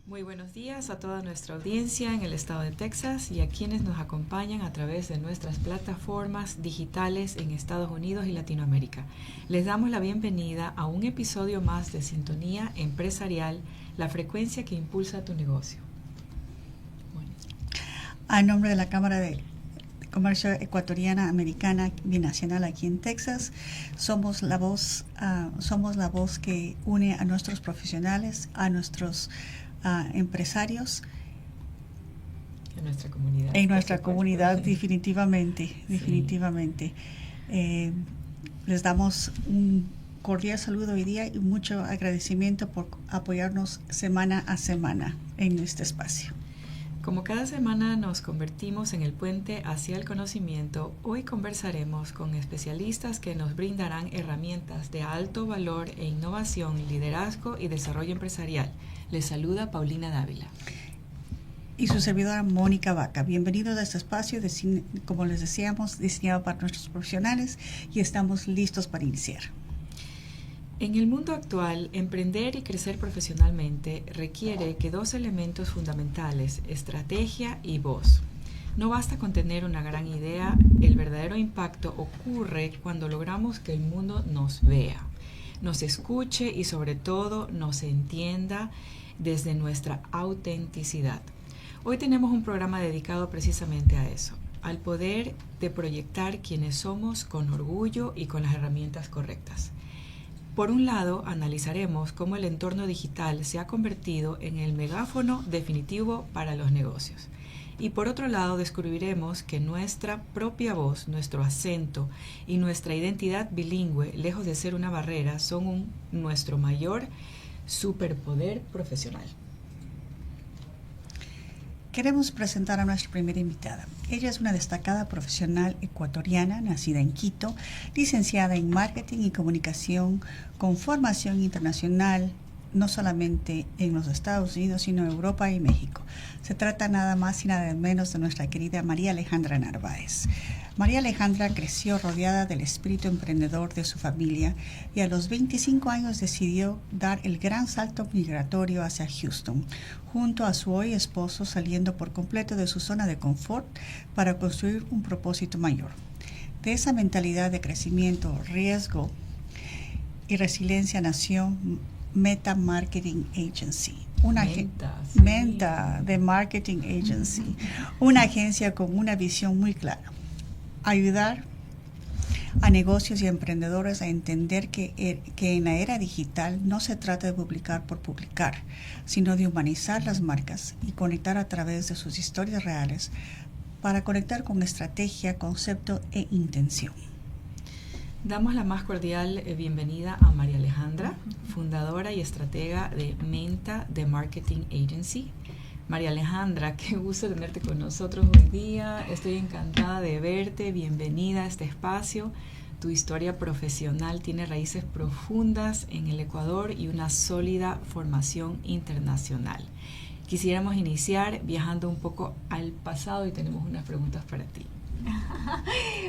Muy buenos días a toda nuestra audiencia en el estado de Texas y a quienes nos acompañan a través de nuestras plataformas digitales en Estados Unidos y Latinoamérica. Les damos la bienvenida a un episodio más de Sintonía Empresarial, la frecuencia que impulsa tu negocio. Bueno. A nombre de la Cámara de Comercio Ecuatoriana Americana Binacional aquí en Texas, somos la voz que une a nuestros profesionales, a nuestros empresarios en nuestra comunidad definitivamente. Les damos un cordial saludo hoy día y mucho agradecimiento por apoyarnos semana a semana en este espacio. Como cada semana nos convertimos en el puente hacia el conocimiento, hoy conversaremos con especialistas que nos brindarán herramientas de alto valor e innovación, liderazgo y desarrollo empresarial. Les saluda Paulina Dávila. Y su servidora Mónica Vaca. Bienvenidos a este espacio, como les decíamos, diseñado para nuestros profesionales y estamos listos para iniciar. En el mundo actual, emprender y crecer profesionalmente requiere que dos elementos fundamentales, estrategia y voz. No basta con tener una gran idea, el verdadero impacto ocurre cuando logramos que el mundo nos vea, nos escuche y sobre todo nos entienda desde nuestra autenticidad. Hoy tenemos un programa dedicado precisamente a eso, al poder de proyectar quienes somos con orgullo y con las herramientas correctas. Por un lado, analizaremos cómo el entorno digital se ha convertido en el megáfono definitivo para los negocios. Y por otro lado, descubriremos que nuestra propia voz, nuestro acento y nuestra identidad bilingüe, lejos de ser una barrera, son nuestro mayor superpoder profesional. Queremos presentar a nuestra primera invitada. Ella es una destacada profesional ecuatoriana, nacida en Quito, licenciada en Marketing y Comunicación, con formación internacional, no solamente en los Estados Unidos, sino en Europa y México. Se trata nada más y nada menos de nuestra querida María Alejandra Narváez. María Alejandra creció rodeada del espíritu emprendedor de su familia y a los 25 años decidió dar el gran salto migratorio hacia Houston, junto a su hoy esposo, saliendo por completo de su zona de confort para construir un propósito mayor. De esa mentalidad de crecimiento, riesgo y resiliencia nació Meta Marketing Agency, Meta de Marketing Agency, una agencia con una visión muy clara: ayudar a negocios y emprendedores a entender que en la era digital no se trata de publicar por publicar, sino de humanizar las marcas y conectar a través de sus historias reales para conectar con estrategia, concepto e intención. Damos la más cordial bienvenida a María Alejandra, fundadora y estratega de Meta de Marketing Agency. María Alejandra, qué gusto tenerte con nosotros hoy día. Estoy encantada de verte. Bienvenida a este espacio. Tu historia profesional tiene raíces profundas en el Ecuador y una sólida formación internacional. Quisiéramos iniciar viajando un poco al pasado y tenemos unas preguntas para ti.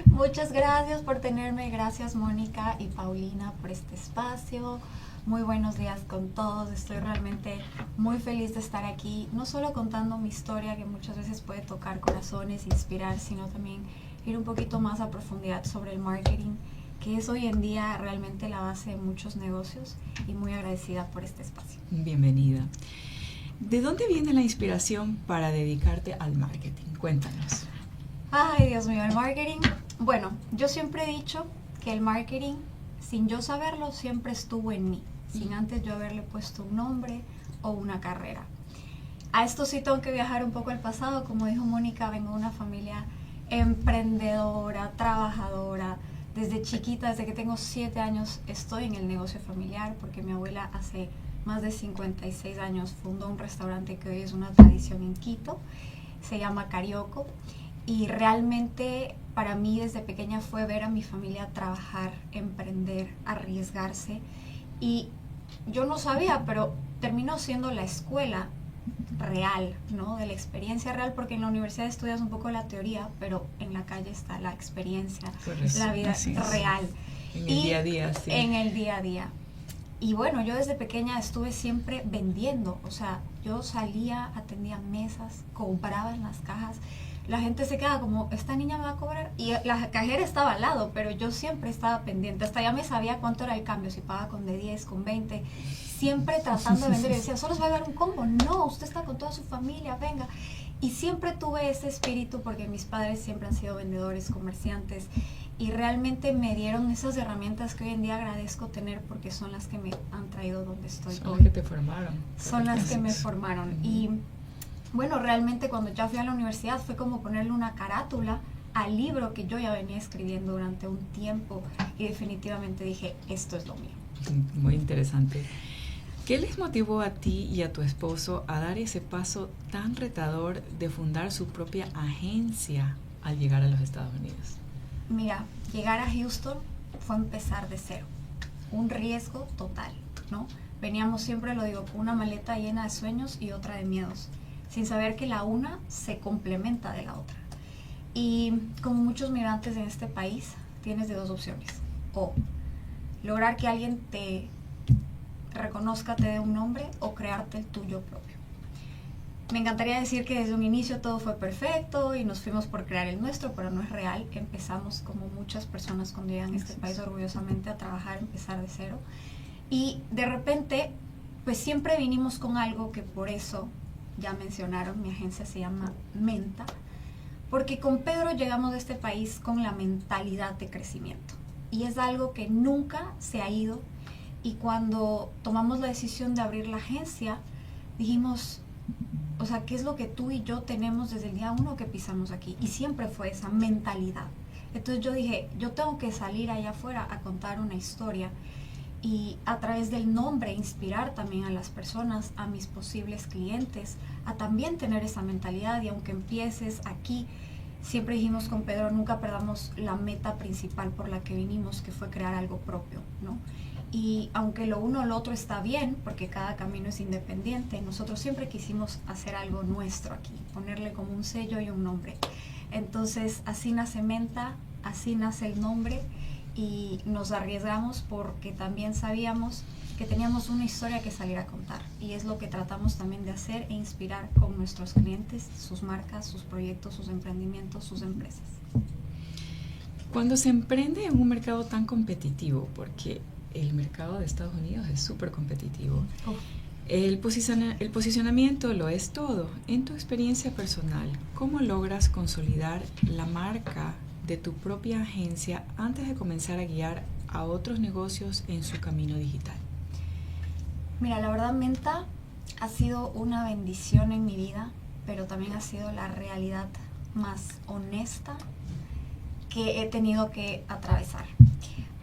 Muchas gracias por tenerme, gracias Mónica y Paulina por este espacio. Muy buenos días con todos, estoy realmente muy feliz de estar aquí, no solo contando mi historia que muchas veces puede tocar corazones, inspirar, sino también ir un poquito más a profundidad sobre el marketing, que es hoy en día realmente la base de muchos negocios, y muy agradecida por este espacio. Bienvenida. ¿De dónde viene la inspiración para dedicarte al marketing? Cuéntanos. Ay, Dios mío, el marketing. Bueno, yo siempre he dicho que el marketing, sin yo saberlo, siempre estuvo en mí, sin antes yo haberle puesto un nombre o una carrera. A esto sí tengo que viajar un poco al pasado. Como dijo Mónica, vengo de una familia emprendedora, trabajadora. Desde chiquita, desde que tengo 7 años, estoy en el negocio familiar, porque mi abuela hace más de 56 años fundó un restaurante que hoy es una tradición en Quito, se llama Carioco. Y realmente para mí desde pequeña fue ver a mi familia trabajar, emprender, arriesgarse. Y yo no sabía, pero terminó siendo la escuela real, ¿no? De la experiencia real, porque en la universidad estudias un poco la teoría, pero en la calle está la experiencia, la vida real. En el día a día, sí. En el día a día. Y bueno, yo desde pequeña estuve siempre vendiendo, o sea, yo salía, atendía mesas, compraba en las cajas. La gente se queda como, ¿esta niña me va a cobrar? Y la cajera estaba al lado, pero yo siempre estaba pendiente. Hasta ya me sabía cuánto era el cambio, si pagaba con de 10, con 20. Siempre tratando de vender. Y decía, solo se va a dar un combo. No, usted está con toda su familia, venga. Y siempre tuve ese espíritu porque mis padres siempre han sido vendedores, comerciantes. Y realmente me dieron esas herramientas que hoy en día agradezco tener porque son las que me han traído donde estoy Son hoy. las que te formaron. Son las que me formaron. Y bueno, realmente cuando ya fui a la universidad fue como ponerle una carátula al libro que yo ya venía escribiendo durante un tiempo y definitivamente dije, esto es lo mío. Muy interesante. ¿Qué les motivó a ti y a tu esposo a dar ese paso tan retador de fundar su propia agencia al llegar a los Estados Unidos? Mira, llegar a Houston fue empezar de cero, un riesgo total, ¿no? Veníamos siempre, lo digo, con una maleta llena de sueños y otra de miedos, sin saber que la una se complementa de la otra. Y como muchos migrantes en este país, tienes de dos opciones. O lograr que alguien te reconozca, te dé un nombre, o crearte el tuyo propio. Me encantaría decir que desde un inicio todo fue perfecto y nos fuimos por crear el nuestro, pero no es real. Empezamos como muchas personas cuando llegan a este país orgullosamente a trabajar, empezar de cero. Y de repente, pues siempre vinimos con algo que por eso ya mencionaron, mi agencia se llama Menta, porque con Pedro llegamos a este país con la mentalidad de crecimiento. Y es algo que nunca se ha ido. Y cuando tomamos la decisión de abrir la agencia, dijimos, o sea, ¿qué es lo que tú y yo tenemos desde el día uno que pisamos aquí? Y siempre fue esa mentalidad. Entonces yo dije, yo tengo que salir allá afuera a contar una historia y a través del nombre inspirar también a las personas, a mis posibles clientes, a también tener esa mentalidad. Y aunque empieces aquí, siempre dijimos con Pedro, nunca perdamos la meta principal por la que vinimos, que fue crear algo propio, ¿no? Y aunque lo uno o lo otro está bien, porque cada camino es independiente, nosotros siempre quisimos hacer algo nuestro aquí, ponerle como un sello y un nombre. Entonces así nace Menta, así nace el nombre y nos arriesgamos porque también sabíamos que teníamos una historia que salir a contar. Y es lo que tratamos también de hacer e inspirar con nuestros clientes, sus marcas, sus proyectos, sus emprendimientos, sus empresas. Cuando se emprende en un mercado tan competitivo, porque el mercado de Estados Unidos es súper competitivo. El posicionamiento lo es todo. En tu experiencia personal, ¿cómo logras consolidar la marca de tu propia agencia antes de comenzar a guiar a otros negocios en su camino digital? Mira, la verdad, Menta ha sido una bendición en mi vida, pero también ha sido la realidad más honesta que he tenido que atravesar.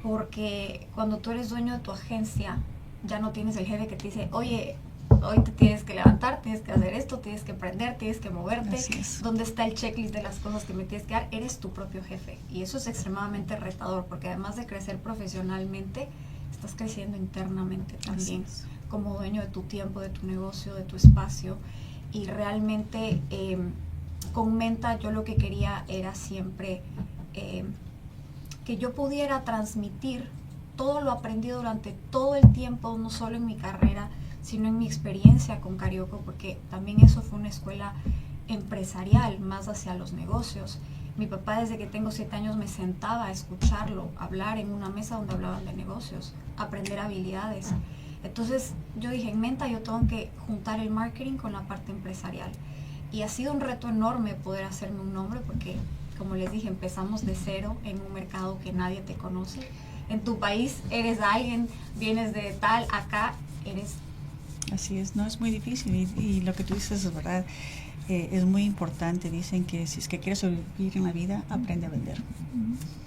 Porque cuando tú eres dueño de tu agencia, ya no tienes el jefe que te dice, oye, hoy te tienes que levantar, tienes que hacer esto, tienes que aprender, tienes que moverte. ¿Dónde está el checklist de las cosas que me tienes que dar? Eres tu propio jefe. Y eso es extremadamente retador, porque además de crecer profesionalmente, estás creciendo internamente también, como dueño de tu tiempo, de tu negocio, de tu espacio. Y realmente con Menta yo lo que quería era siempre que yo pudiera transmitir todo lo aprendido durante todo el tiempo, no solo en mi carrera, sino en mi experiencia con Carioco, porque también eso fue una escuela empresarial, más hacia los negocios. Mi papá desde que tengo 7 años me sentaba a escucharlo, hablar en una mesa donde hablaban de negocios, aprender habilidades. Entonces yo dije, en Menta yo tengo que juntar el marketing con la parte empresarial. Y ha sido un reto enorme poder hacerme un nombre porque, como les dije, empezamos de cero en un mercado que nadie te conoce. En tu país eres alguien, vienes de tal, acá eres... Así es, no es muy difícil y lo que tú dices es verdad, es muy importante. Dicen que si es que quieres sobrevivir en la vida, aprende a vender.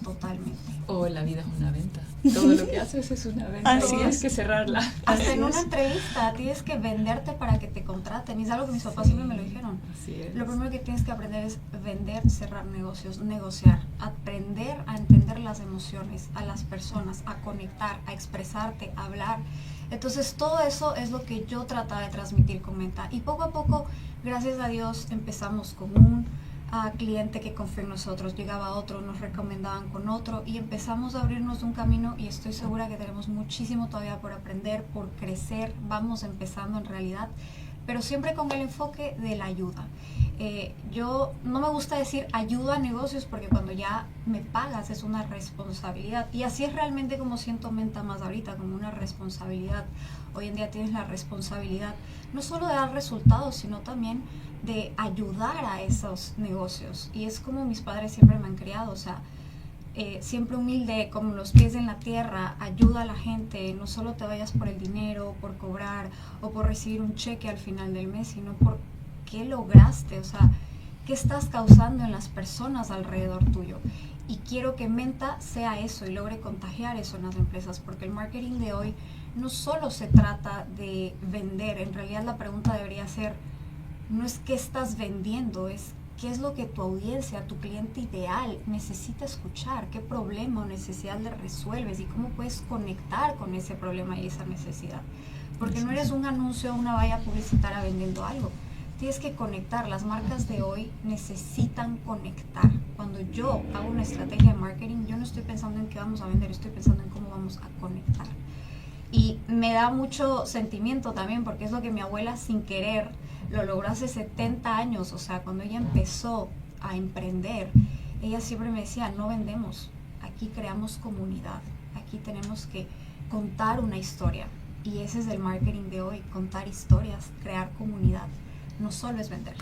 Totalmente. O la vida es una venta. Todo lo que haces es una venta. Así Tienes es. que cerrarla. Hasta en una entrevista tienes que venderte para que te contraten. Y es algo que mis papás siempre me lo dijeron. Así es. Lo primero que tienes que aprender es vender, cerrar negocios, negociar, aprender a entender las emociones, a las personas, a conectar, a expresarte, a hablar. Entonces todo eso es lo que yo trataba de transmitir con Menta. Y poco a poco, gracias a Dios, empezamos con un cliente que confió en nosotros, llegaba otro, nos recomendaban con otro y empezamos a abrirnos un camino y estoy segura que tenemos muchísimo todavía por aprender, por crecer, vamos empezando en realidad, pero siempre con el enfoque de la ayuda. Yo no me gusta decir ayuda a negocios porque cuando ya me pagas es una responsabilidad y así es realmente como siento Menta Más ahorita, como una responsabilidad. Hoy en día tienes la responsabilidad no solo de dar resultados, sino también de ayudar a esos negocios y es como mis padres siempre me han criado, o sea, siempre humilde, como los pies en la tierra, ayuda a la gente, no solo te vayas por el dinero, por cobrar o por recibir un cheque al final del mes, sino por qué lograste, o sea, qué estás causando en las personas alrededor tuyo. Y quiero que Menta sea eso y logre contagiar eso en las empresas, porque el marketing de hoy no solo se trata de vender, en realidad la pregunta debería ser, no es qué estás vendiendo, es qué es lo que tu audiencia, tu cliente ideal necesita escuchar, qué problema o necesidad le resuelves y cómo puedes conectar con ese problema y esa necesidad. Porque no eres un anuncio o una valla publicitaria vendiendo algo. Tienes que conectar. Las marcas de hoy necesitan conectar. Cuando yo hago una estrategia de marketing, yo no estoy pensando en qué vamos a vender, estoy pensando en cómo vamos a conectar. Y me da mucho sentimiento también porque es lo que mi abuela sin querer lo logró hace 70 años, o sea, cuando ella empezó a emprender, ella siempre me decía, no vendemos, aquí creamos comunidad, aquí tenemos que contar una historia, y ese es el marketing de hoy, contar historias, crear comunidad, no solo es vender.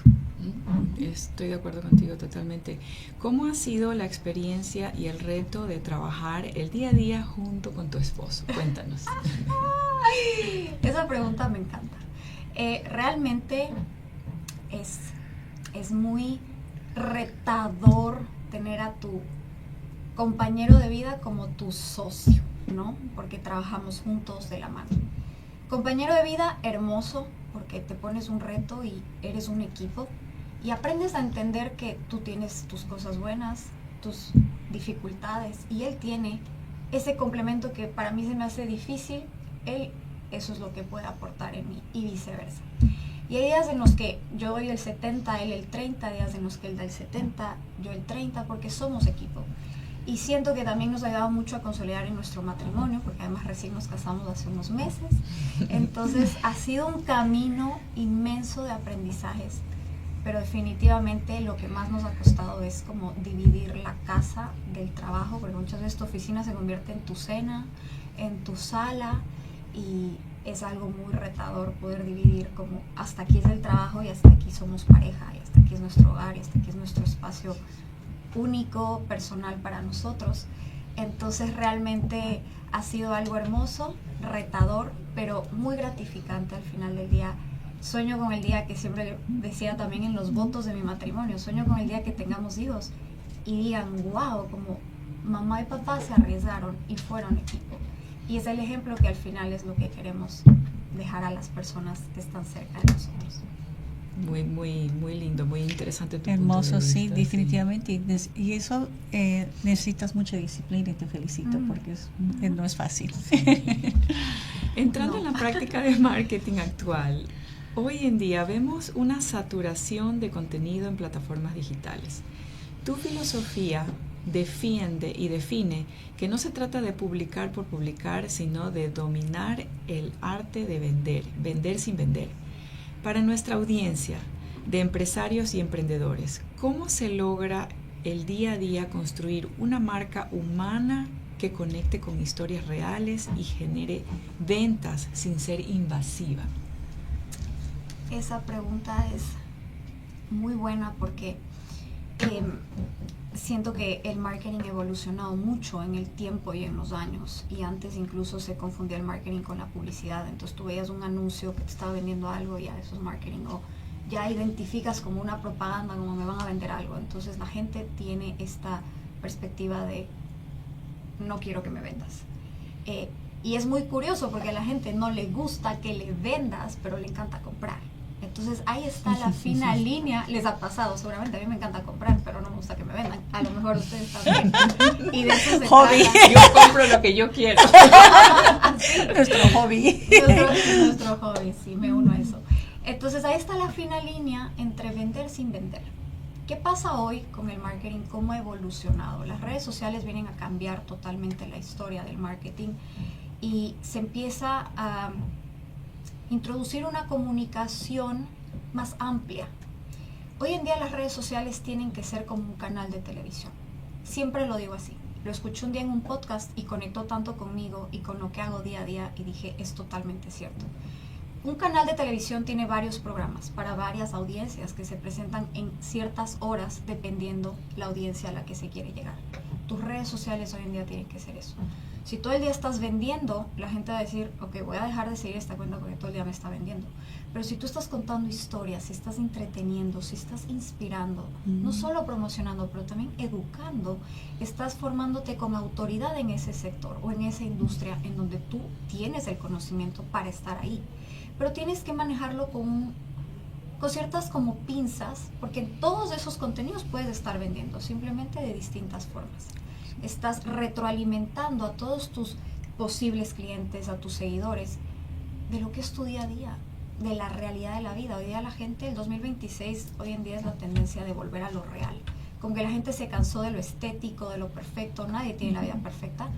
Estoy de acuerdo contigo totalmente. ¿Cómo ha sido la experiencia y el reto de trabajar el día a día junto con tu esposo? Cuéntanos. Esa pregunta me encanta. Realmente es muy retador tener a tu compañero de vida como tu socio, ¿no? Porque trabajamos juntos de la mano. Compañero de vida, hermoso, porque te pones un reto y eres un equipo y aprendes a entender que tú tienes tus cosas buenas, tus dificultades y él tiene ese complemento que para mí se me hace difícil, eso es lo que puede aportar en mí y viceversa. Y hay días en los que yo doy el 70, él el 30, días en los que él da el 70, yo el 30, porque somos equipo. Y siento que también nos ha ayudado mucho a consolidar en nuestro matrimonio, porque además recién nos casamos hace unos meses. Entonces ha sido un camino inmenso de aprendizajes, pero definitivamente lo que más nos ha costado es como dividir la casa del trabajo, porque muchas veces tu oficina se convierte en tu cena, en tu sala, y es algo muy retador poder dividir como hasta aquí es el trabajo y hasta aquí somos pareja, y hasta aquí es nuestro hogar y hasta aquí es nuestro espacio único, personal para nosotros. Entonces realmente ha sido algo hermoso, retador, pero muy gratificante al final del día. Sueño con el día que siempre decía también en los votos de mi matrimonio, sueño con el día que tengamos hijos y digan, wow, como mamá y papá se arriesgaron y fueron equipo. Y es el ejemplo que al final es lo que queremos dejar a las personas que están cerca de nosotros. Muy, muy, muy lindo, muy interesante tu Hermoso, punto de sí, vista, definitivamente. Sí. Y eso necesitas mucha disciplina y te felicito porque no es fácil. Entrando en la práctica de marketing actual, hoy en día vemos una saturación de contenido en plataformas digitales. Tu filosofía defiende y define que no se trata de publicar por publicar, sino de dominar el arte de vender, vender sin vender. Para nuestra audiencia de empresarios y emprendedores, ¿cómo se logra el día a día construir una marca humana que conecte con historias reales y genere ventas sin ser invasiva? Esa pregunta es muy buena porque siento que el marketing ha evolucionado mucho en el tiempo y en los años, y antes incluso se confundía el marketing con la publicidad. Entonces tú veías un anuncio que te estaba vendiendo algo y ya eso es marketing, o ya identificas como una propaganda, como me van a vender algo. Entonces la gente tiene esta perspectiva de no quiero que me vendas. Y es muy curioso porque a la gente no le gusta que le vendas, pero le encanta comprar. Entonces ahí está la fina línea. Les ha pasado, seguramente a mí me encanta comprar, pero no me gusta que me vendan. A lo mejor ustedes también. Y de eso se hobby. trata. Yo compro lo que yo quiero. Nuestro hobby. Nuestro hobby, sí, me uno a eso. Entonces ahí está la fina línea entre vender sin vender. ¿Qué pasa hoy con el marketing? ¿Cómo ha evolucionado? Las redes sociales vienen a cambiar totalmente la historia del marketing y se empieza a introducir una comunicación más amplia. Hoy en día las redes sociales tienen que ser como un canal de televisión. Siempre lo digo así. Lo escuché un día en un podcast y conectó tanto conmigo y con lo que hago día a día y dije, es totalmente cierto. Un canal de televisión tiene varios programas para varias audiencias que se presentan en ciertas horas dependiendo la audiencia a la que se quiere llegar. Tus redes sociales hoy en día tienen que ser eso. Si todo el día estás vendiendo, la gente va a decir, ok, voy a dejar de seguir esta cuenta porque todo el día me está vendiendo. Pero si tú estás contando historias, si estás entreteniendo, si estás inspirando, no solo promocionando, pero también educando, estás formándote como autoridad en ese sector o en esa industria en donde tú tienes el conocimiento para estar ahí. Pero tienes que manejarlo con ciertas como pinzas, porque en todos esos contenidos puedes estar vendiendo, simplemente de distintas formas. Estás retroalimentando a todos tus posibles clientes, a tus seguidores, de lo que es tu día a día, de la realidad de la vida. Hoy día la gente, el 2026, hoy en día es la tendencia de volver a lo real. Como que la gente se cansó de lo estético, de lo perfecto, nadie tiene la vida perfecta.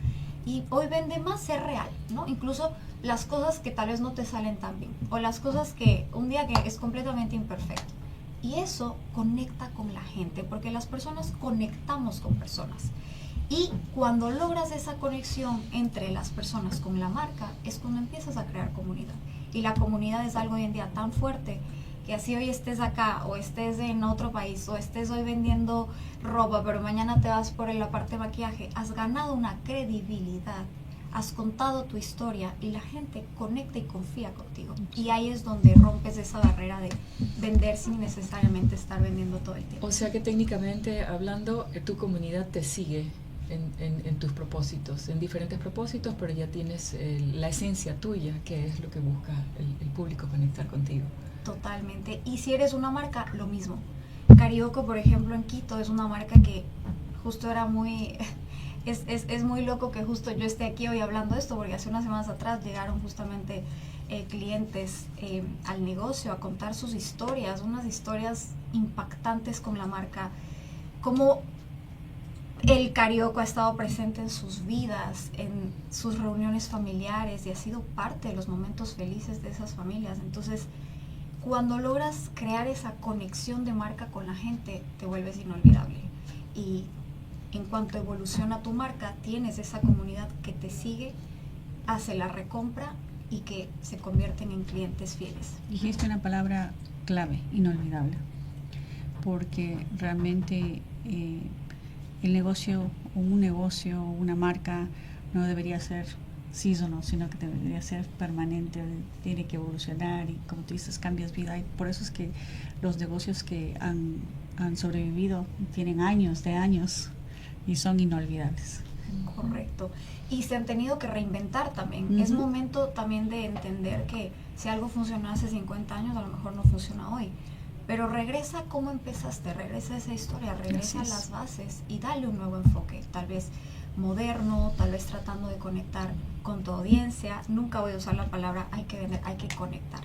Y hoy vende más ser real, ¿no? Incluso las cosas que tal vez no te salen tan bien, o las cosas que un día que es completamente imperfecto. Y eso conecta con la gente, porque las personas conectamos con personas. Y cuando logras esa conexión entre las personas con la marca, es cuando empiezas a crear comunidad. Y la comunidad es algo hoy en día tan fuerte que así hoy estés acá o estés en otro país o estés hoy vendiendo ropa, pero mañana te vas por la parte de maquillaje, has ganado una credibilidad, has contado tu historia y la gente conecta y confía contigo. Y ahí es donde rompes esa barrera de vender sin necesariamente estar vendiendo todo el tiempo. O sea que técnicamente hablando, tu comunidad te sigue en tus propósitos, en diferentes propósitos, pero ya tienes la esencia tuya, que es lo que busca el público, conectar contigo. Totalmente. Y si eres una marca, lo mismo. Carioco, por ejemplo, en Quito, es una marca que justo era muy... Es muy loco que justo yo esté aquí hoy hablando de esto, porque hace unas semanas atrás llegaron justamente clientes al negocio a contar sus historias, unas historias impactantes con la marca, como el Carioco ha estado presente en sus vidas, en sus reuniones familiares y ha sido parte de los momentos felices de esas familias. Entonces, cuando logras crear esa conexión de marca con la gente, te vuelves inolvidable. Y en cuanto evoluciona tu marca, tienes esa comunidad que te sigue, hace la recompra y que se convierten en clientes fieles. Dijiste una palabra clave, inolvidable, porque realmente el negocio, un negocio, una marca no debería ser seasonal, sino que debería ser permanente, tiene que evolucionar y como tú dices, cambias vida. Y por eso es que los negocios que han sobrevivido tienen años de años y son inolvidables. Correcto. Y se han tenido que reinventar también. Es momento también de entender que si algo funcionó hace 50 años, a lo mejor no funciona hoy. Pero regresa a cómo empezaste, regresa a esa historia, regresa a las bases y dale un nuevo enfoque, tal vez moderno, tal vez tratando de conectar con tu audiencia. Nunca voy a usar la palabra hay que vender, hay que conectar.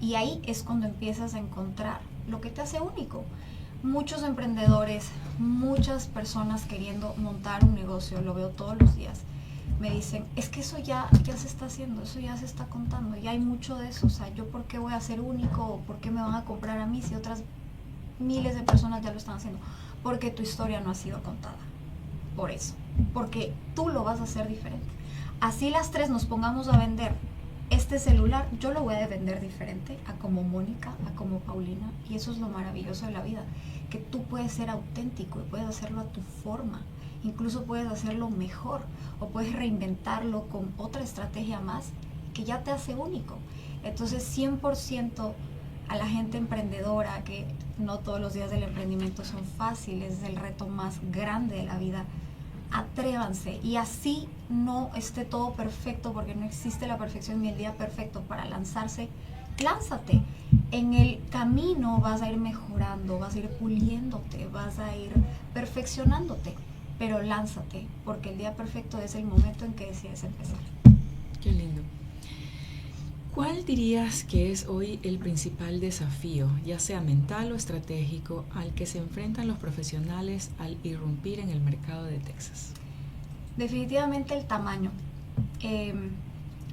Y ahí es cuando empiezas a encontrar lo que te hace único. Muchos emprendedores, muchas personas queriendo montar un negocio, lo veo todos los días, me dicen, es que eso ya se está haciendo, eso ya se está contando, ya hay mucho de eso, o sea, ¿yo por qué voy a ser único o por qué me van a comprar a mí si otras miles de personas ya lo están haciendo? Porque tu historia no ha sido contada, por eso, porque tú lo vas a hacer diferente. Así las tres nos pongamos a vender este celular, yo lo voy a vender diferente a como Mónica, a como Paulina, y eso es lo maravilloso de la vida, que tú puedes ser auténtico y puedes hacerlo a tu forma. Incluso puedes hacerlo mejor o puedes reinventarlo con otra estrategia más que ya te hace único. Entonces 100% a la gente emprendedora, que no todos los días del emprendimiento son fáciles, es el reto más grande de la vida, atrévanse. Y así no esté todo perfecto, porque no existe la perfección ni el día perfecto para lanzarse. Lánzate. En el camino vas a ir mejorando, vas a ir puliéndote, vas a ir perfeccionándote. Pero lánzate, porque el día perfecto es el momento en que decides empezar. Qué lindo. ¿Cuál dirías que es hoy el principal desafío, ya sea mental o estratégico, al que se enfrentan los profesionales al irrumpir en el mercado de Texas? Definitivamente el tamaño.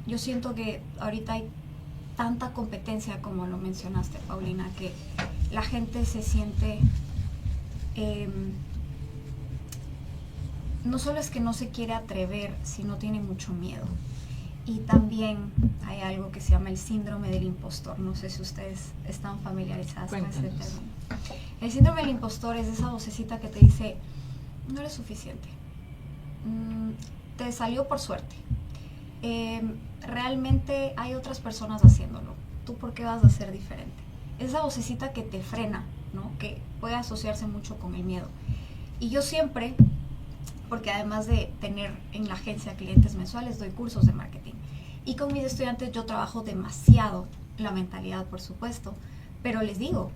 Yo siento que ahorita hay tanta competencia, como lo mencionaste, Paulina, que la gente se siente... no solo es que no se quiere atrever, sino tiene mucho miedo. Y también hay algo que se llama el síndrome del impostor. No sé si ustedes están familiarizados con ese término. El síndrome del impostor es esa vocecita que te dice, no eres suficiente, te salió por suerte, realmente hay otras personas haciéndolo, ¿tú por qué vas a ser diferente? Esa vocecita que te frena, ¿no? Que puede asociarse mucho con el miedo. Y yo siempre, porque además de tener en la agencia clientes mensuales, doy cursos de marketing. Y con mis estudiantes yo trabajo demasiado la mentalidad, por supuesto, pero les digo,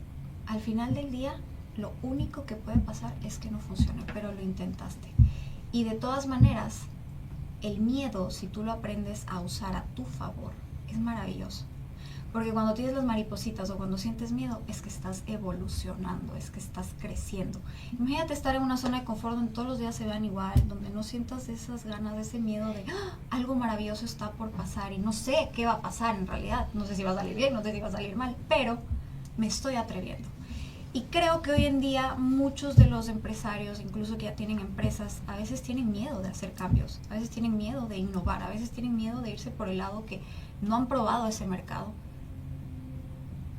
al final del día, lo único que puede pasar es que no funcione, pero lo intentaste. Y de todas maneras, el miedo, si tú lo aprendes a usar a tu favor, es maravilloso. Porque cuando tienes las maripositas o cuando sientes miedo, es que estás evolucionando, es que estás creciendo. Imagínate estar en una zona de confort donde todos los días se vean igual, donde no sientas esas ganas, ese miedo de algo maravilloso está por pasar y no sé qué va a pasar en realidad. No sé si va a salir bien, no sé si va a salir mal, pero me estoy atreviendo. Y creo que hoy en día muchos de los empresarios, incluso que ya tienen empresas, a veces tienen miedo de hacer cambios, a veces tienen miedo de innovar, a veces tienen miedo de irse por el lado que no han probado ese mercado.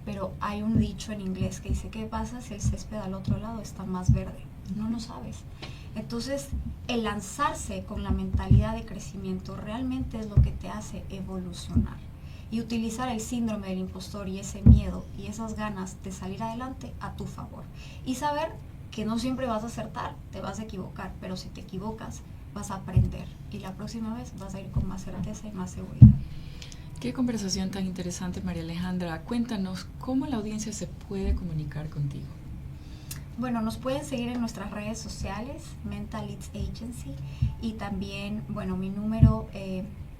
Pero hay un dicho en inglés que dice, ¿qué pasa si el césped al otro lado está más verde? No lo sabes. Entonces, el lanzarse con la mentalidad de crecimiento realmente es lo que te hace evolucionar. Y utilizar el síndrome del impostor y ese miedo y esas ganas de salir adelante a tu favor. Y saber que no siempre vas a acertar, te vas a equivocar, pero si te equivocas, vas a aprender. Y la próxima vez vas a ir con más certeza y más seguridad. Qué conversación tan interesante, María Alejandra. Cuéntanos, ¿cómo la audiencia se puede comunicar contigo? Bueno, nos pueden seguir en nuestras redes sociales, Mental Leads Agency, y también, bueno, mi número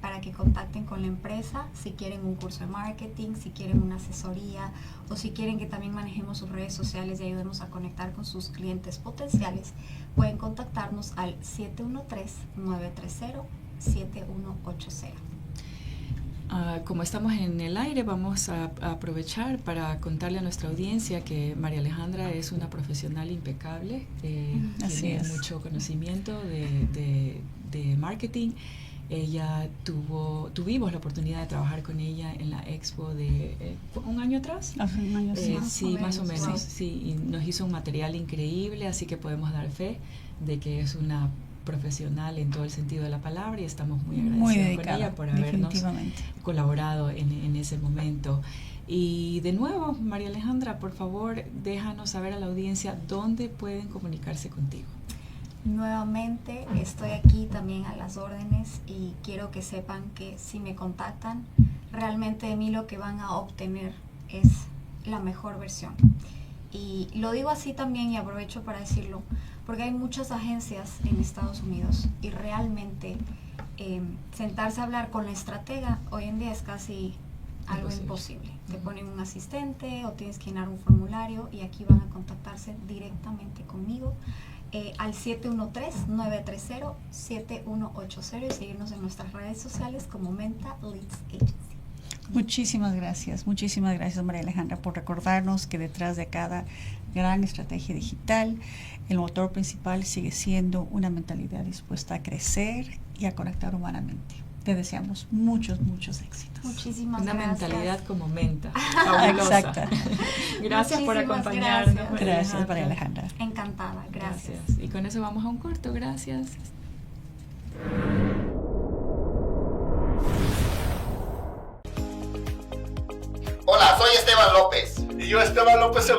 para que contacten con la empresa si quieren un curso de marketing, si quieren una asesoría o si quieren que también manejemos sus redes sociales y ayudemos a conectar con sus clientes potenciales, pueden contactarnos al 713-930-7180. Como estamos en el aire, vamos a aprovechar para contarle a nuestra audiencia que María Alejandra es una profesional impecable, tiene mucho conocimiento de marketing. Ella tuvimos la oportunidad de trabajar con ella en la expo de un año atrás. Hace un año, sí, más o menos, sí, y nos hizo un material increíble, así que podemos dar fe de que es una profesional en todo el sentido de la palabra y estamos muy agradecidos con ella por habernos colaborado en ese momento. Y de nuevo, María Alejandra, por favor, déjanos saber a la audiencia dónde pueden comunicarse contigo. Nuevamente estoy aquí también a las órdenes y quiero que sepan que si me contactan, realmente de mí lo que van a obtener es la mejor versión. Y lo digo así también y aprovecho para decirlo, porque hay muchas agencias en Estados Unidos y realmente sentarse a hablar con la estratega hoy en día es casi algo imposible. Te ponen un asistente o tienes que llenar un formulario y aquí van a contactarse directamente conmigo al 713-930-7180 y seguirnos en nuestras redes sociales como Mental Leads Agency. Muchísimas gracias María Alejandra por recordarnos que detrás de cada gran estrategia digital el motor principal sigue siendo una mentalidad dispuesta a crecer y a conectar humanamente. Te deseamos muchos éxitos. Muchísimas gracias. Una mentalidad como menta. Exacto. Gracias por acompañarnos. Gracias María Alejandra. Encantada, gracias. Y con eso vamos a un corto. Gracias. Hola, soy Esteban López. Y yo Esteban López II.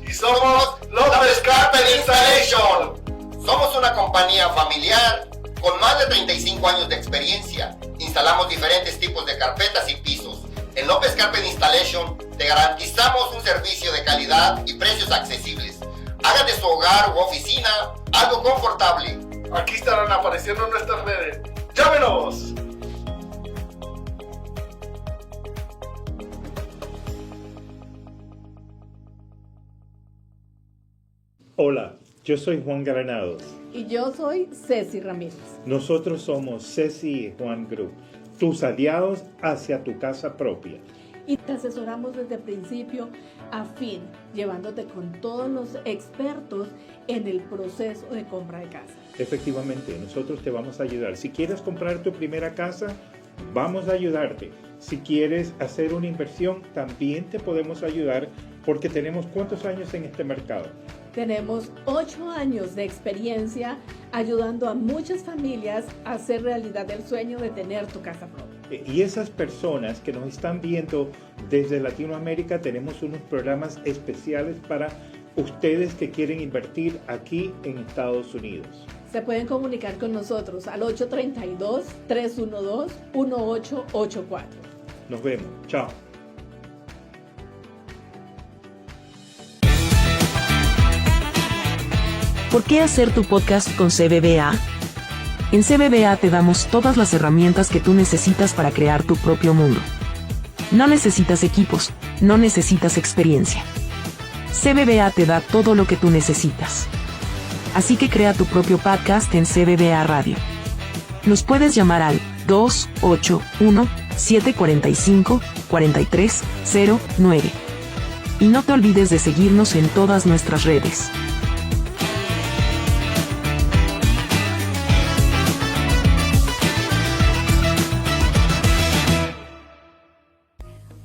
Y somos López Carpet Installation. Somos una compañía familiar con más de 35 años de experiencia. Instalamos diferentes tipos de carpetas y pisos. En López Carpet Installation te garantizamos un servicio de calidad y precios accesibles. Haga de su hogar u oficina algo confortable. Aquí estarán apareciendo nuestras redes. ¡Llámenos! Hola, yo soy Juan Granados. Y yo soy Ceci Ramírez. Nosotros somos Ceci y Juan Group, tus aliados hacia tu casa propia. Y te asesoramos desde el principio a fin, llevándote con todos los expertos en el proceso de compra de casa. Efectivamente, nosotros te vamos a ayudar. Si quieres comprar tu primera casa, vamos a ayudarte. Si quieres hacer una inversión, también te podemos ayudar porque tenemos ¿cuántos años en este mercado? Tenemos 8 años de experiencia ayudando a muchas familias a hacer realidad el sueño de tener tu casa propia. Y esas personas que nos están viendo desde Latinoamérica, tenemos unos programas especiales para ustedes que quieren invertir aquí en Estados Unidos. Se pueden comunicar con nosotros al 832-312-1884. Nos vemos. Chao. ¿Por qué hacer tu podcast con CBBA? En CBBA te damos todas las herramientas que tú necesitas para crear tu propio mundo. No necesitas equipos, no necesitas experiencia. CBBA te da todo lo que tú necesitas. Así que crea tu propio podcast en CBBA Radio. Nos puedes llamar al 281-745-4309. Y no te olvides de seguirnos en todas nuestras redes.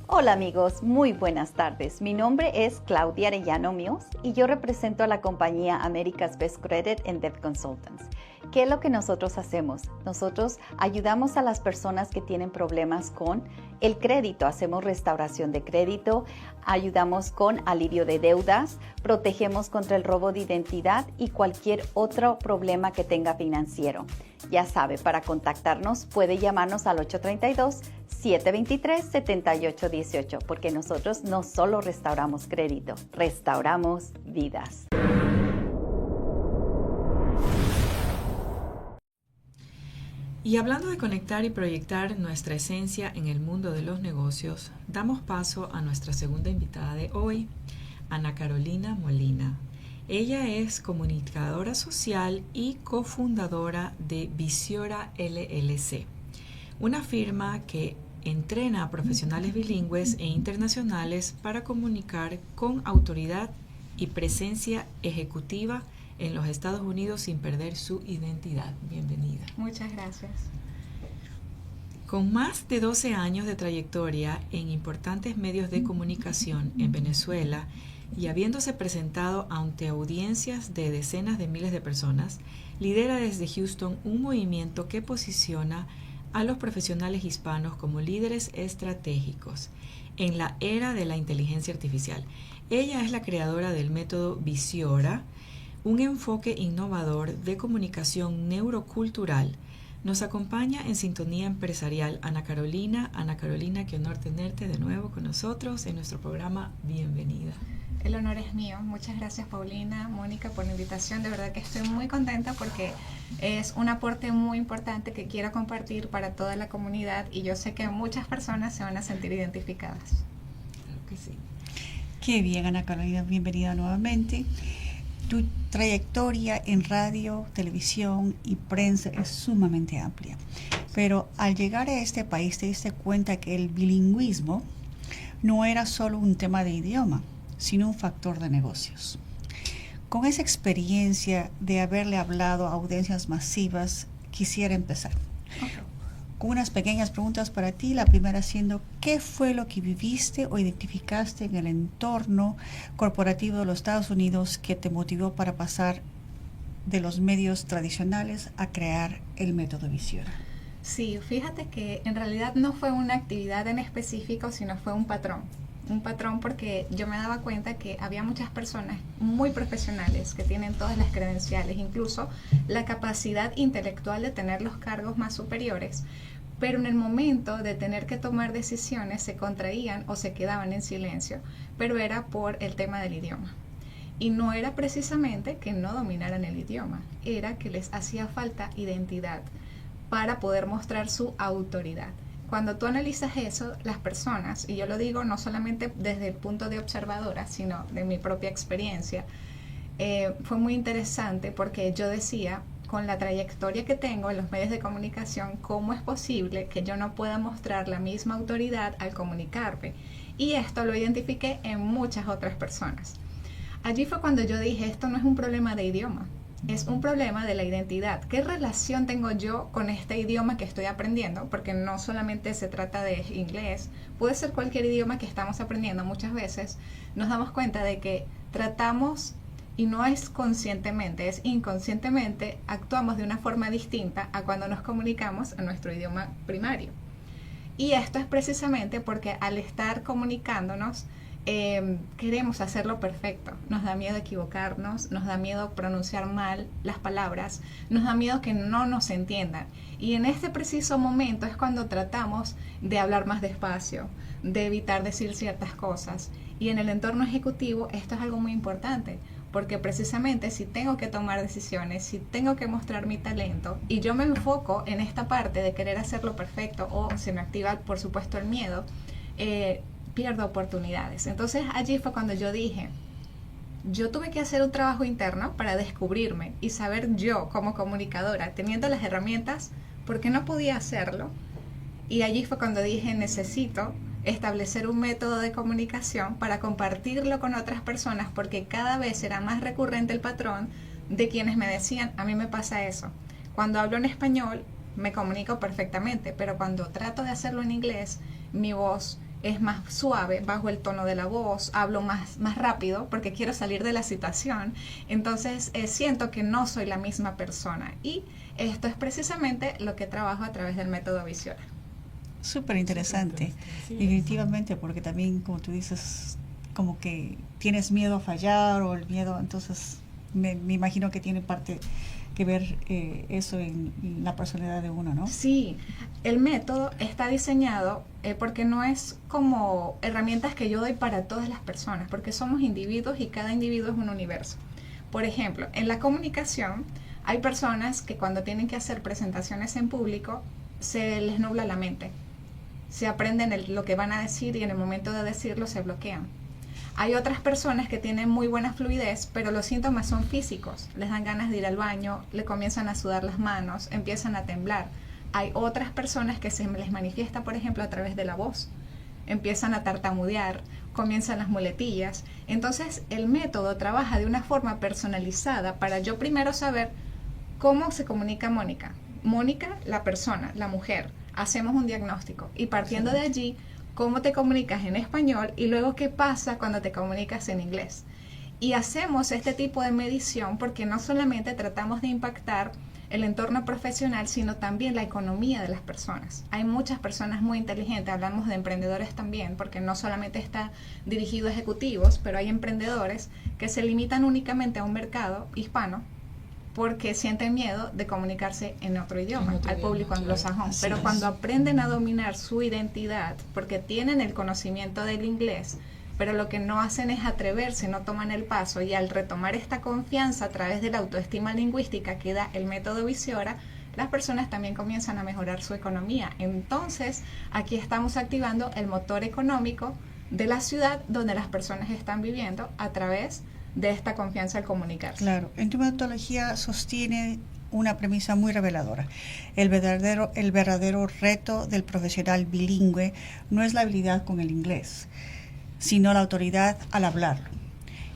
Hola amigos, muy buenas tardes. Mi nombre es Claudia Arellano Míos y yo represento a la compañía America's Best Credit and Debt Consultants. ¿Qué es lo que nosotros hacemos? Nosotros ayudamos a las personas que tienen problemas con el crédito. Hacemos restauración de crédito, ayudamos con alivio de deudas, protegemos contra el robo de identidad y cualquier otro problema que tenga financiero. Ya sabe, para contactarnos puede llamarnos al 832-723-7818 porque nosotros no solo restauramos crédito, restauramos vidas. Y hablando de conectar y proyectar nuestra esencia en el mundo de los negocios, damos paso a nuestra segunda invitada de hoy, Ana Carolina Molina. Ella es comunicadora social y cofundadora de Visiora LLC, una firma que entrena a profesionales bilingües e internacionales para comunicar con autoridad y presencia ejecutiva en los Estados Unidos sin perder su identidad. Bienvenida. Muchas gracias. Con más de 12 años de trayectoria en importantes medios de comunicación en Venezuela y habiéndose presentado ante audiencias de decenas de miles de personas, lidera desde Houston un movimiento que posiciona a los profesionales hispanos como líderes estratégicos en la era de la inteligencia artificial. Ella es la creadora del método Visiora, un enfoque innovador de comunicación neurocultural. Nos acompaña en Sintonía Empresarial Ana Carolina. Ana Carolina, qué honor tenerte de nuevo con nosotros en nuestro programa. Bienvenida. El honor es mío. Muchas gracias, Paulina, Mónica, por la invitación. De verdad que estoy muy contenta porque es un aporte muy importante que quiero compartir para toda la comunidad y yo sé que muchas personas se van a sentir identificadas. Claro que sí. Qué bien, Ana Carolina, bienvenida nuevamente. Tu trayectoria en radio, televisión y prensa es sumamente amplia, pero al llegar a este país te diste cuenta que el bilingüismo no era solo un tema de idioma, sino un factor de negocios. Con esa experiencia de haberle hablado a audiencias masivas, quisiera empezar. Okay. Con unas pequeñas preguntas para ti, la primera siendo, ¿qué fue lo que viviste o identificaste en el entorno corporativo de los Estados Unidos que te motivó para pasar de los medios tradicionales a crear el método Visiora? Sí, fíjate que en realidad no fue una actividad en específico, sino fue un patrón. Un patrón porque yo me daba cuenta que había muchas personas muy profesionales que tienen todas las credenciales, incluso la capacidad intelectual de tener los cargos más superiores, pero en el momento de tener que tomar decisiones se contraían o se quedaban en silencio, pero era por el tema del idioma. Y no era precisamente que no dominaran el idioma, era que les hacía falta identidad para poder mostrar su autoridad. Cuando tú analizas eso, las personas, y yo lo digo no solamente desde el punto de observadora, sino de mi propia experiencia, fue muy interesante porque yo decía, con la trayectoria que tengo en los medios de comunicación, ¿cómo es posible que yo no pueda mostrar la misma autoridad al comunicarme? Y esto lo identifiqué en muchas otras personas. Allí fue cuando yo dije, esto no es un problema de idioma, es un problema de la identidad. ¿Qué relación tengo yo con este idioma que estoy aprendiendo? Porque no solamente se trata de inglés, puede ser cualquier idioma que estamos aprendiendo. Muchas veces nos damos cuenta de que tratamos, y no es conscientemente, es inconscientemente, actuamos de una forma distinta a cuando nos comunicamos en nuestro idioma primario. Y esto es precisamente porque al estar comunicándonos, queremos hacerlo perfecto. Nos da miedo equivocarnos, nos da miedo pronunciar mal las palabras, nos da miedo que no nos entiendan. Y en este preciso momento es cuando tratamos de hablar más despacio, de evitar decir ciertas cosas. Y en el entorno ejecutivo esto es algo muy importante, porque precisamente si tengo que tomar decisiones, si tengo que mostrar mi talento y yo me enfoco en esta parte de querer hacerlo perfecto o se me activa por supuesto el miedo, pierdo oportunidades. Entonces allí fue cuando yo dije, yo tuve que hacer un trabajo interno para descubrirme y saber yo como comunicadora, teniendo las herramientas, por qué no podía hacerlo. Y allí fue cuando dije, necesito establecer un método de comunicación para compartirlo con otras personas, porque cada vez era más recurrente el patrón de quienes me decían, a mí me pasa eso. Cuando hablo en español me comunico perfectamente, pero cuando trato de hacerlo en inglés, mi voz es más suave, bajo el tono de la voz, hablo más rápido porque quiero salir de la situación. Entonces siento que no soy la misma persona. Y esto es precisamente lo que trabajo a través del método Visiora. Súper interesante, definitivamente, porque también, como tú dices, como que tienes miedo a fallar o el miedo, entonces me imagino que tiene parte que ver eso en la personalidad de uno, ¿no? Sí, el método está diseñado porque no es como herramientas que yo doy para todas las personas, porque somos individuos y cada individuo es un universo. Por ejemplo, en la comunicación hay personas que cuando tienen que hacer presentaciones en público se les nubla la mente. Se aprenden lo que van a decir y en el momento de decirlo se bloquean. Hay otras personas que tienen muy buena fluidez, pero los síntomas son físicos. Les dan ganas de ir al baño, le comienzan a sudar las manos, empiezan a temblar. Hay otras personas que se les manifiesta, por ejemplo, a través de la voz. Empiezan a tartamudear, comienzan las muletillas. Entonces, el método trabaja de una forma personalizada para yo primero saber cómo se comunica Mónica. Mónica, la persona, la mujer. Hacemos un diagnóstico y partiendo de allí, cómo te comunicas en español y luego qué pasa cuando te comunicas en inglés. Y hacemos este tipo de medición porque no solamente tratamos de impactar el entorno profesional, sino también la economía de las personas. Hay muchas personas muy inteligentes, hablamos de emprendedores también, porque no solamente está dirigido a ejecutivos, pero hay emprendedores que se limitan únicamente a un mercado hispano, porque sienten miedo de comunicarse en otro idioma, al público anglosajón. Pero cuando aprenden a dominar su identidad, porque tienen el conocimiento del inglés, pero lo que no hacen es atreverse, no toman el paso, y al retomar esta confianza a través de la autoestima lingüística que da el método Visiora, las personas también comienzan a mejorar su economía. Entonces, aquí estamos activando el motor económico de la ciudad donde las personas están viviendo a través de esta confianza al comunicarse. Claro, en tu metodología sostiene una premisa muy reveladora. El verdadero reto del profesional bilingüe no es la habilidad con el inglés, sino la autoridad al hablarlo.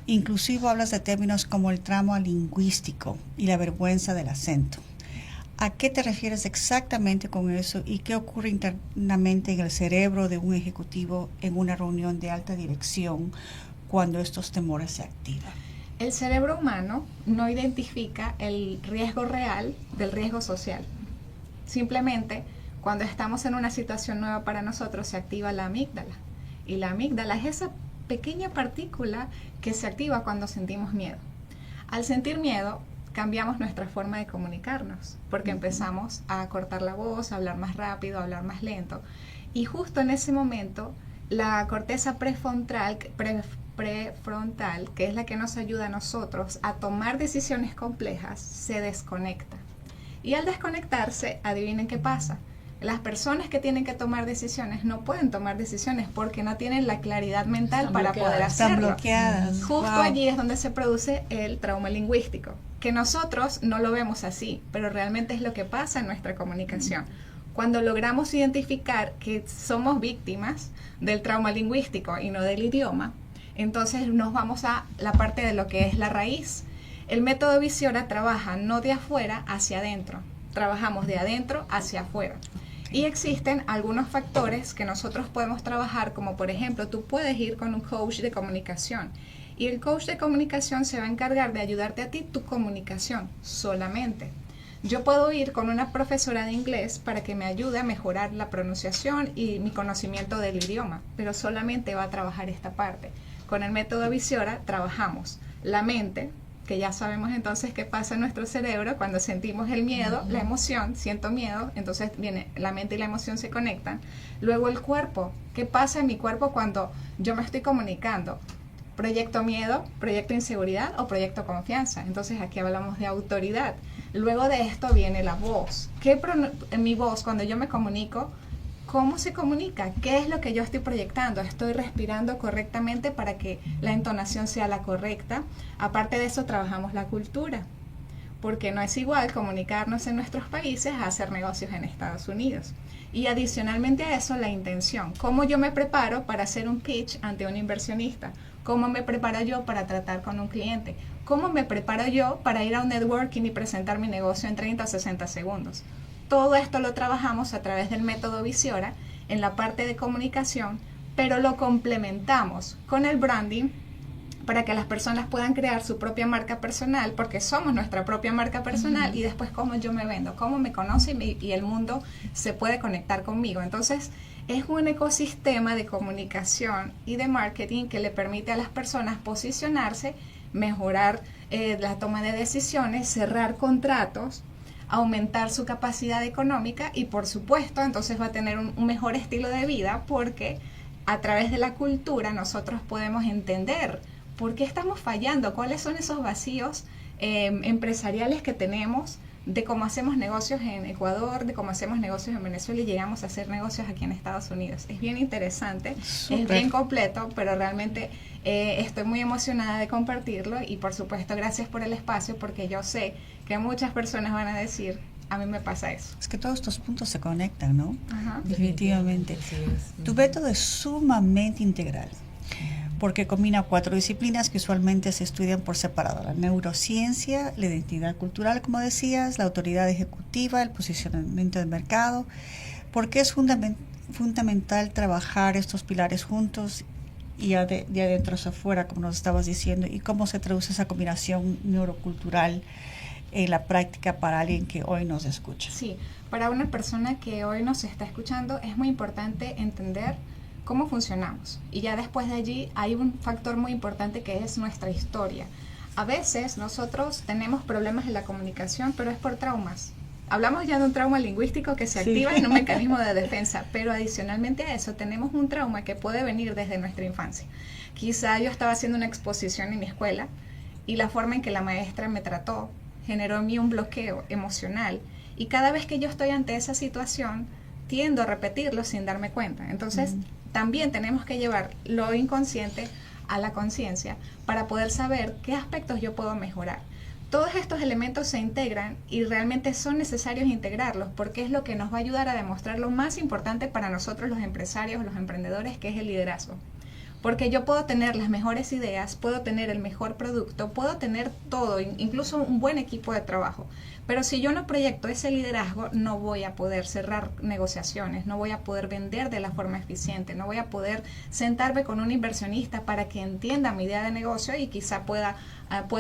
Inclusive hablas de términos como el trauma lingüístico y la vergüenza del acento. ¿A qué te refieres exactamente con eso y qué ocurre internamente en el cerebro de un ejecutivo en una reunión de alta dirección cuando estos temores se activan? El cerebro humano no identifica el riesgo real del riesgo social. Simplemente, cuando estamos en una situación nueva para nosotros, se activa la amígdala. Y la amígdala es esa pequeña partícula que se activa cuando sentimos miedo. Al sentir miedo, cambiamos nuestra forma de comunicarnos, porque empezamos a cortar la voz, a hablar más rápido, a hablar más lento. Y justo en ese momento, la corteza prefrontal, que es la que nos ayuda a nosotros a tomar decisiones complejas, se desconecta. Y al desconectarse, adivinen qué pasa. Las personas que tienen que tomar decisiones no pueden tomar decisiones porque no tienen la claridad mental para poder hacerlo. Están bloqueadas. Justo allí es donde se produce el trauma lingüístico, que nosotros no lo vemos así, pero realmente es lo que pasa en nuestra comunicación. Cuando logramos identificar que somos víctimas del trauma lingüístico y no del idioma, entonces nos vamos a la parte de lo que es la raíz. El método Visiora trabaja no de afuera hacia adentro, trabajamos de adentro hacia afuera. Y existen algunos factores que nosotros podemos trabajar, como por ejemplo, tú puedes ir con un coach de comunicación y el coach de comunicación se va a encargar de ayudarte a ti tu comunicación solamente. Yo puedo ir con una profesora de inglés para que me ayude a mejorar la pronunciación y mi conocimiento del idioma, pero solamente va a trabajar esta parte. Con el método Visiora trabajamos la mente, que ya sabemos entonces qué pasa en nuestro cerebro cuando sentimos el miedo, la emoción, siento miedo, entonces viene la mente y la emoción se conectan. Luego el cuerpo, ¿qué pasa en mi cuerpo cuando yo me estoy comunicando? ¿Proyecto miedo, proyecto inseguridad o proyecto confianza? Entonces aquí hablamos de autoridad. Luego de esto viene la voz. En mi voz, cuando yo me comunico, ¿cómo se comunica? ¿Qué es lo que yo estoy proyectando? ¿Estoy respirando correctamente para que la entonación sea la correcta? Aparte de eso, trabajamos la cultura, porque no es igual comunicarnos en nuestros países a hacer negocios en Estados Unidos. Y adicionalmente a eso, la intención. ¿Cómo yo me preparo para hacer un pitch ante un inversionista? ¿Cómo me preparo yo para tratar con un cliente? ¿Cómo me preparo yo para ir a un networking y presentar mi negocio en 30 o 60 segundos? Todo esto lo trabajamos a través del método Visiora en la parte de comunicación, pero lo complementamos con el branding para que las personas puedan crear su propia marca personal, porque somos nuestra propia marca personal, y después cómo yo me vendo, cómo me conoce y el mundo se puede conectar conmigo. Entonces, es un ecosistema de comunicación y de marketing que le permite a las personas posicionarse, mejorar la toma de decisiones, cerrar contratos, aumentar su capacidad económica y por supuesto entonces va a tener un mejor estilo de vida, porque a través de la cultura nosotros podemos entender por qué estamos fallando, cuáles son esos vacíos empresariales que tenemos, de cómo hacemos negocios en Ecuador, de cómo hacemos negocios en Venezuela y llegamos a hacer negocios aquí en Estados Unidos. Es bien interesante, es bien completo, pero realmente estoy muy emocionada de compartirlo y por supuesto gracias por el espacio, porque yo sé que muchas personas van a decir, a mí me pasa eso. Es que todos estos puntos se conectan, ¿no? Ajá. Definitivamente. Tu método es sumamente integral, porque combina 4 disciplinas que usualmente se estudian por separado: la neurociencia, la identidad cultural, como decías, la autoridad ejecutiva, el posicionamiento del mercado. ¿Por qué es fundamental trabajar estos pilares juntos y de adentro hacia afuera, como nos estabas diciendo, y cómo se traduce esa combinación neurocultural en la práctica para alguien que hoy nos escucha? Sí, para una persona que hoy nos está escuchando es muy importante entender cómo funcionamos, y ya después de allí hay un factor muy importante que es nuestra historia. A veces nosotros tenemos problemas en la comunicación, pero es por traumas. Hablamos ya de un trauma lingüístico que se activa en un mecanismo de defensa, pero adicionalmente a eso tenemos un trauma que puede venir desde nuestra infancia. Quizá yo estaba haciendo una exposición en mi escuela y la forma en que la maestra me trató generó en mí un bloqueo emocional, y cada vez que yo estoy ante esa situación tiendo a repetirlo sin darme cuenta. Entonces también tenemos que llevar lo inconsciente a la conciencia para poder saber qué aspectos yo puedo mejorar. Todos estos elementos se integran y realmente son necesarios integrarlos, porque es lo que nos va a ayudar a demostrar lo más importante para nosotros los empresarios, los emprendedores, que es el liderazgo. Porque yo puedo tener las mejores ideas, puedo tener el mejor producto, puedo tener todo, incluso un buen equipo de trabajo. Pero si yo no proyecto ese liderazgo, no voy a poder cerrar negociaciones, no voy a poder vender de la forma eficiente, no voy a poder sentarme con un inversionista para que entienda mi idea de negocio y quizá pueda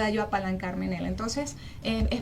yo apalancarme en él. Entonces,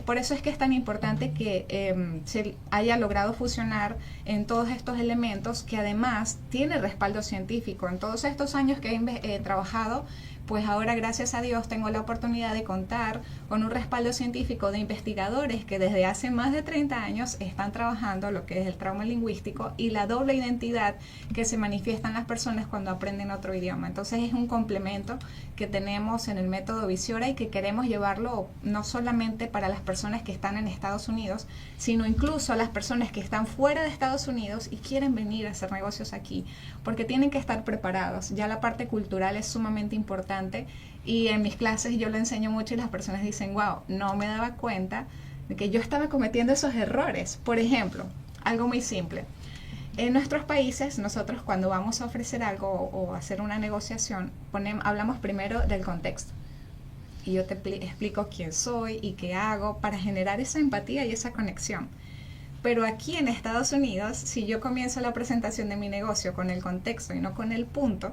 por eso es que es tan importante que se haya logrado fusionar en todos estos elementos, que además tiene respaldo científico. En todos estos años que he trabajado, pues ahora gracias a Dios tengo la oportunidad de contar con un respaldo científico de investigadores que desde hace más de 30 años están trabajando lo que es el trauma lingüístico y la doble identidad que se manifiesta en las personas cuando aprenden otro idioma. Entonces es un complemento que tenemos en el método Visiora y que queremos llevarlo no solamente para las personas que están en Estados Unidos, sino incluso a las personas que están fuera de Estados Unidos y quieren venir a hacer negocios aquí, porque tienen que estar preparados. Ya la parte cultural es sumamente importante y en mis clases yo lo enseño mucho y las personas dicen, wow, no me daba cuenta de que yo estaba cometiendo esos errores. Por ejemplo, algo muy simple. En nuestros países, nosotros cuando vamos a ofrecer algo o hacer una negociación, hablamos primero del contexto. Y yo te explico quién soy y qué hago para generar esa empatía y esa conexión. Pero aquí en Estados Unidos, si yo comienzo la presentación de mi negocio con el contexto y no con el punto,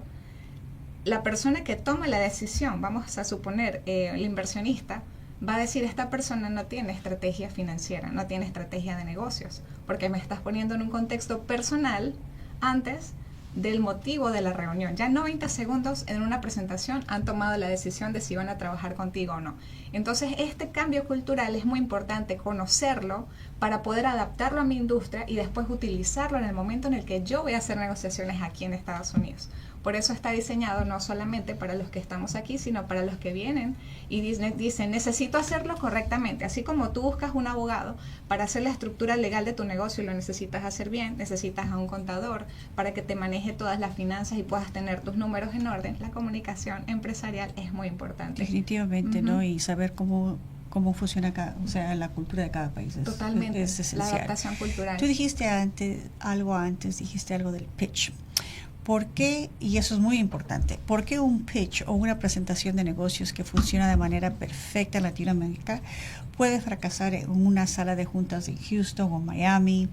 la persona que toma la decisión, vamos a suponer el inversionista, va a decir, esta persona no tiene estrategia financiera, no tiene estrategia de negocios, porque me estás poniendo en un contexto personal antes del motivo de la reunión. Ya 90 segundos en una presentación han tomado la decisión de si van a trabajar contigo o no. Entonces este cambio cultural es muy importante conocerlo para poder adaptarlo a mi industria y después utilizarlo en el momento en el que yo voy a hacer negociaciones aquí en Estados Unidos. Por eso está diseñado no solamente para los que estamos aquí, sino para los que vienen y dicen, necesito hacerlo correctamente. Así como tú buscas un abogado para hacer la estructura legal de tu negocio y lo necesitas hacer bien, necesitas a un contador para que te maneje todas las finanzas y puedas tener tus números en orden. La comunicación empresarial es muy importante. Definitivamente, ¿no? Y saber cómo funciona la cultura de cada país. Totalmente, es esencial. La adaptación cultural. Tú dijiste dijiste algo del pitch. ¿Por qué? Y eso es muy importante. ¿Por qué un pitch o una presentación de negocios que funciona de manera perfecta en Latinoamérica puede fracasar en una sala de juntas en Houston o Miami,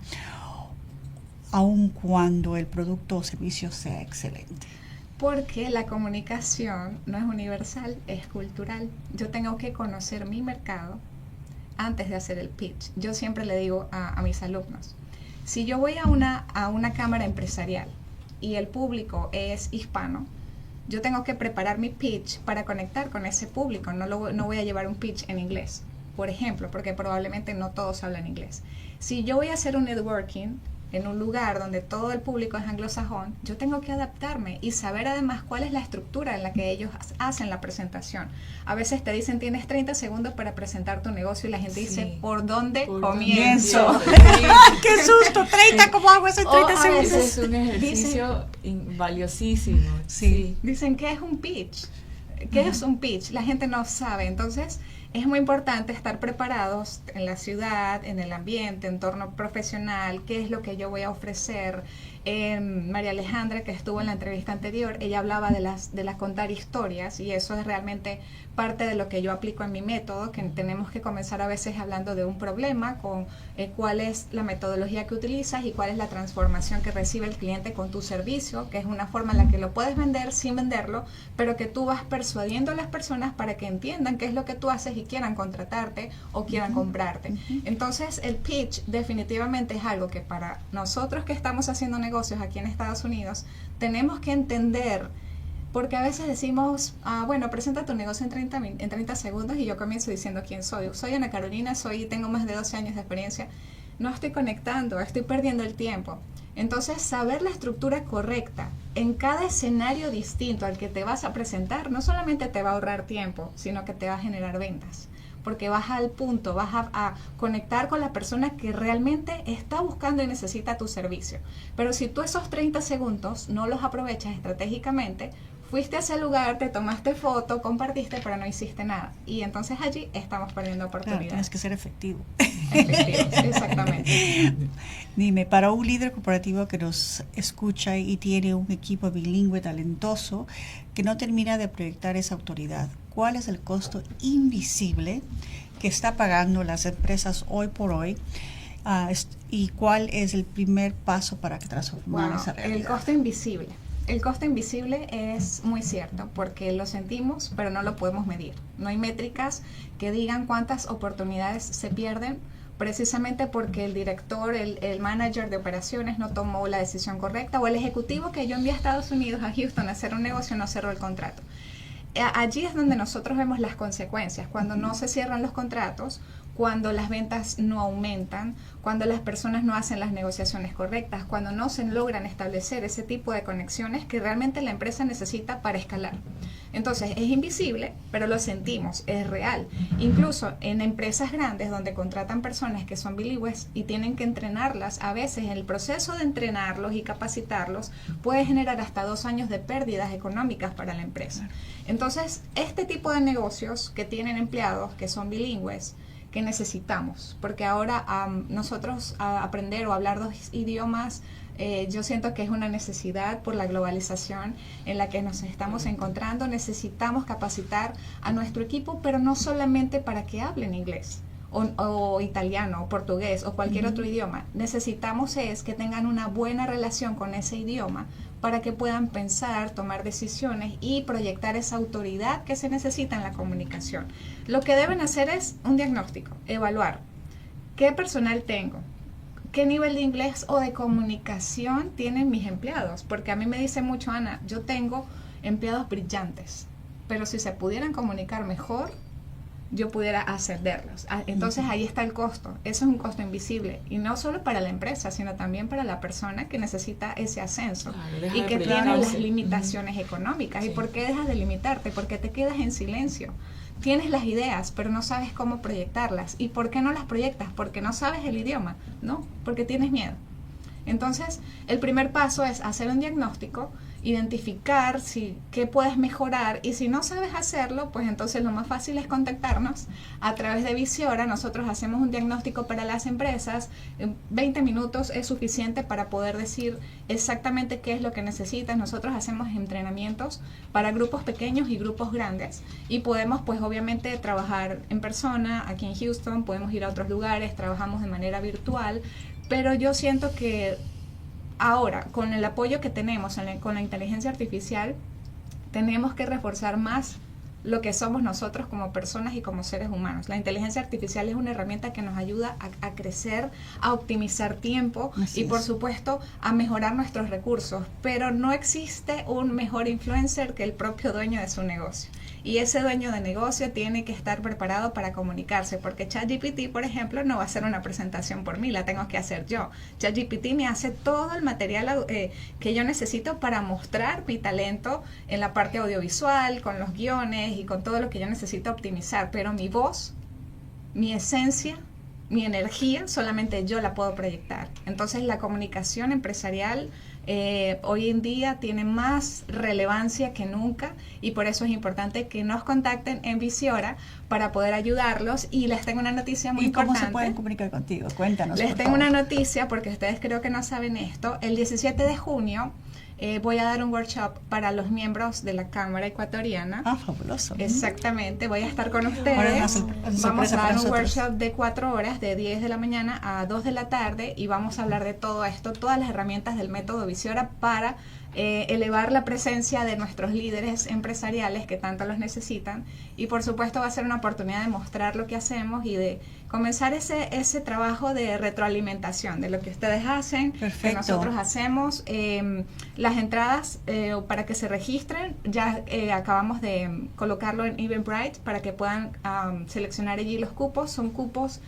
aun cuando el producto o servicio sea excelente? Porque la comunicación no es universal, es cultural. Yo tengo que conocer mi mercado antes de hacer el pitch. Yo siempre le digo a mis alumnos, si yo voy a una cámara empresarial y el público es hispano, yo tengo que preparar mi pitch para conectar con ese público. No voy a llevar un pitch en inglés, por ejemplo, porque probablemente no todos hablan inglés. Si yo voy a hacer un networking en un lugar donde todo el público es anglosajón, yo tengo que adaptarme y saber además cuál es la estructura en la que ellos hacen la presentación. A veces te dicen, tienes 30 segundos para presentar tu negocio y la gente dice, ¿por dónde comienzo? ¡Qué susto! 30, ¿cómo hago eso en 30 segundos? Ese es un ejercicio valiosísimo. Sí. Dicen, ¿qué es un pitch? ¿Qué es un pitch? La gente no sabe. Entonces, es muy importante estar preparados en la ciudad, en el ambiente, entorno profesional, qué es lo que yo voy a ofrecer. María Alejandra, que estuvo en la entrevista anterior, ella hablaba de las contar historias y eso es realmente parte de lo que yo aplico en mi método, que tenemos que comenzar a veces hablando de un problema, con cuál es la metodología que utilizas y cuál es la transformación que recibe el cliente con tu servicio, que es una forma en la que lo puedes vender sin venderlo, pero que tú vas persuadiendo a las personas para que entiendan qué es lo que tú haces y quieran contratarte o quieran comprarte. Entonces el pitch definitivamente es algo que para nosotros que estamos haciendo negocios aquí en Estados Unidos tenemos que entender, porque a veces decimos, bueno, presenta tu negocio en 30 segundos y yo comienzo diciendo quién soy. Soy Ana Carolina, tengo más de 12 años de experiencia. No estoy conectando, estoy perdiendo el tiempo. Entonces, saber la estructura correcta en cada escenario distinto al que te vas a presentar, no solamente te va a ahorrar tiempo, sino que te va a generar ventas. Porque vas al punto, vas a conectar con la persona que realmente está buscando y necesita tu servicio. Pero si tú esos 30 segundos no los aprovechas estratégicamente, fuiste a ese lugar, te tomaste foto, compartiste, pero no hiciste nada. Y entonces allí estamos perdiendo oportunidades. Claro, tienes que ser efectivo. Exactamente. Dime, para un líder corporativo que nos escucha y tiene un equipo bilingüe talentoso que no termina de proyectar esa autoridad, ¿cuál es el costo invisible que está pagando las empresas hoy por hoy? ¿Y cuál es el primer paso para transformar esa realidad? El costo invisible. El costo invisible es muy cierto porque lo sentimos, pero no lo podemos medir. No hay métricas que digan cuántas oportunidades se pierden precisamente porque el director, el manager de operaciones no tomó la decisión correcta o el ejecutivo que yo envié a Estados Unidos, a Houston, a hacer un negocio no cerró el contrato. allí es donde nosotros vemos las consecuencias, cuando no se cierran los contratos, cuando las ventas no aumentan, cuando las personas no hacen las negociaciones correctas, cuando no se logran establecer ese tipo de conexiones que realmente la empresa necesita para escalar. Entonces es invisible, pero lo sentimos, es real. Incluso en empresas grandes donde contratan personas que son bilingües y tienen que entrenarlas, a veces el proceso de entrenarlos y capacitarlos puede generar hasta 2 años de pérdidas económicas para la empresa. Entonces, este tipo de negocios que tienen empleados que son bilingües, que necesitamos, porque ahora nosotros aprender o hablar 2 idiomas, yo siento que es una necesidad por la globalización en la que nos estamos encontrando. Necesitamos capacitar a nuestro equipo, pero no solamente para que hablen inglés o italiano o portugués o cualquier otro idioma. Necesitamos es que tengan una buena relación con ese idioma para que puedan pensar, tomar decisiones y proyectar esa autoridad que se necesita en la comunicación. Lo que deben hacer es un diagnóstico, evaluar qué personal tengo, qué nivel de inglés o de comunicación tienen mis empleados, porque a mí me dice mucho, Ana, yo tengo empleados brillantes, pero si se pudieran comunicar mejor, yo pudiera ascenderlos. Entonces ahí está el costo. Eso es un costo invisible. Y no solo para la empresa, sino también para la persona que necesita ese ascenso. Claro, y que tiene las limitaciones económicas. Sí. ¿Y por qué dejas de limitarte? Porque te quedas en silencio. Tienes las ideas, pero no sabes cómo proyectarlas. ¿Y por qué no las proyectas? Porque no sabes el idioma. No, porque tienes miedo. Entonces, el primer paso es hacer un diagnóstico, identificar qué puedes mejorar, y si no sabes hacerlo, pues entonces lo más fácil es contactarnos a través de Visiora. Nosotros hacemos un diagnóstico para las empresas, 20 minutos es suficiente para poder decir exactamente qué es lo que necesitas. Nosotros hacemos entrenamientos para grupos pequeños y grupos grandes, y podemos pues obviamente trabajar en persona, aquí en Houston, podemos ir a otros lugares, trabajamos de manera virtual, pero yo siento que ahora, con el apoyo que tenemos con la inteligencia artificial, tenemos que reforzar más lo que somos nosotros como personas y como seres humanos. La inteligencia artificial es una herramienta que nos ayuda a crecer, a optimizar tiempo y, por supuesto, a mejorar nuestros recursos. Pero no existe un mejor influencer que el propio dueño de su negocio. Y ese dueño de negocio tiene que estar preparado para comunicarse, porque ChatGPT, por ejemplo, no va a hacer una presentación por mí, la tengo que hacer yo. ChatGPT me hace todo el material que yo necesito para mostrar mi talento en la parte audiovisual, con los guiones y con todo lo que yo necesito optimizar. Pero mi voz, mi esencia, mi energía, solamente yo la puedo proyectar. Entonces la comunicación empresarial hoy en día tiene más relevancia que nunca, y por eso es importante que nos contacten en Visiora para poder ayudarlos. Y les tengo una noticia muy importante. ¿Y cómo se pueden comunicar contigo? Cuéntanos. Les tengo una noticia, porque ustedes creo que no saben esto. El 17 de junio voy a dar un workshop para los miembros de la Cámara Ecuatoriana. Ah, fabuloso. Exactamente, voy a estar con ustedes. Vamos a dar un workshop de 4 horas, de 10 de la mañana a 2 de la tarde, y vamos a hablar de todo esto, todas las herramientas del método Visiora para elevar la presencia de nuestros líderes empresariales que tanto los necesitan. Y por supuesto va a ser una oportunidad de mostrar lo que hacemos y de comenzar ese trabajo de retroalimentación de lo que ustedes hacen, Perfecto. que nosotros hacemos. Las entradas para que se registren, ya acabamos de colocarlo en Eventbrite para que puedan seleccionar allí los cupos. Son cupos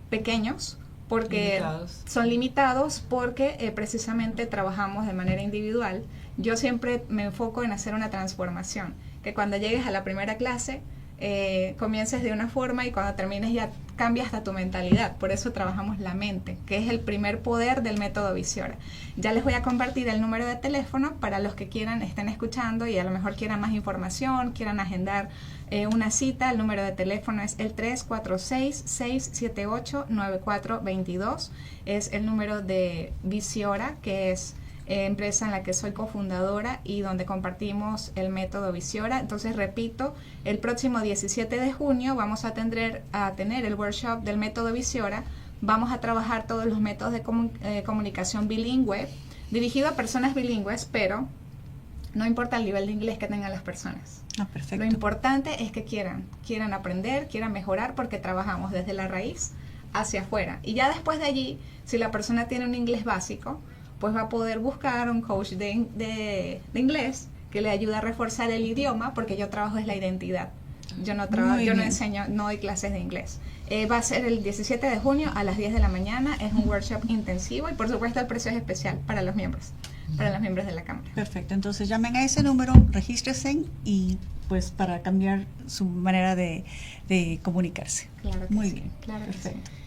pequeños, porque son limitados, porque precisamente trabajamos de manera individual. Yo siempre me enfoco en hacer una transformación, que cuando llegues a la primera clase comiences de una forma y cuando termines ya cambia hasta tu mentalidad. Por eso trabajamos la mente, que es el primer poder del método Visiora. Ya les voy a compartir el número de teléfono para los que estén escuchando y a lo mejor quieran más información, quieran agendar una cita. El número de teléfono es el 346-678-9422. Es el número de Visiora, que es empresa en la que soy cofundadora y donde compartimos el método Visiora. Entonces, repito, el próximo 17 de junio vamos a tener el workshop del método Visiora. Vamos a trabajar todos los métodos de comunicación bilingüe, dirigido a personas bilingües, pero no importa el nivel de inglés que tengan las personas. Perfecto. Lo importante es que quieran aprender, quieran mejorar, porque trabajamos desde la raíz hacia afuera. Y ya después de allí, si la persona tiene un inglés básico, pues va a poder buscar un coach de inglés que le ayuda a reforzar el idioma, porque yo trabajo es la identidad. Yo no enseño, no doy clases de inglés. Va a ser el 17 de junio a las 10 de la mañana. Es un workshop intensivo y por supuesto el precio es especial para los miembros de la Cámara. Perfecto, entonces llamen a ese número, regístrense y pues para cambiar su manera de comunicarse. Claro que Muy sí, bien, claro perfecto. Que sí.